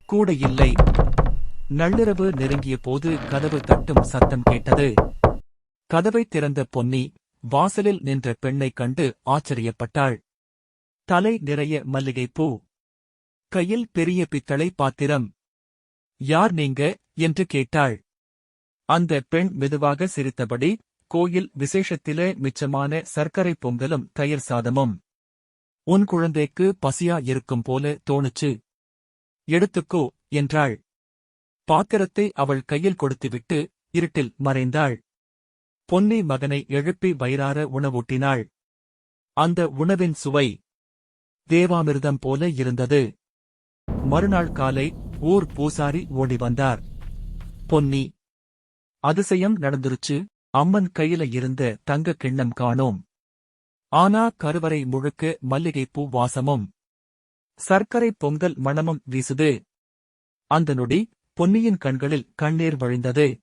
கூட இல்லை. நள்ளிரவு நெருங்கிய போது கதவு தட்டும் சத்தம் கேட்டது. கதவைத் திறந்த பொன்னி வாசலில் நின்ற பெண்ணைக் கண்டு ஆச்சரியப்பட்டாள். தலை நிறைய மல்லிகைப்பூ, கையில் பெரிய பித்தளை பாத்திரம். யார் நீங்க என்று கேட்டாள். அந்த பெண் மெதுவாக சிரித்தபடி, கோயில் விசேஷத்திலே மிச்சமான சர்க்கரை பொங்கலும் தயிர் சாதமும். உன் குழந்தைக்கு பசியா இருக்கும் போல தோணுச்சு, எடுத்துக்கோ என்றாள். பாத்திரத்தை அவள் கையில் கொடுத்துவிட்டு இருட்டில் மறைந்தாள். பொன்னி மகனை எழுப்பி வயிறார உணவூட்டினாள். அந்த உணவின் சுவை தேவாமிர்தம் போல இருந்தது. மறுநாள் காலை ஊர் பூசாரி ஓடி வந்தார். பொன்னி, அதிசயம் நடந்துருச்சு, அம்மன் கையில இருந்த தங்க கிண்ணம் காணோம். ஆனா கருவறை முழுக்க மல்லிகைப்பூ வாசமும் சர்க்கரை பொங்கல் மணமும் வீசுது. அந்த நொடி பொன்னியின் கண்களில் கண்ணீர் வழிந்தது.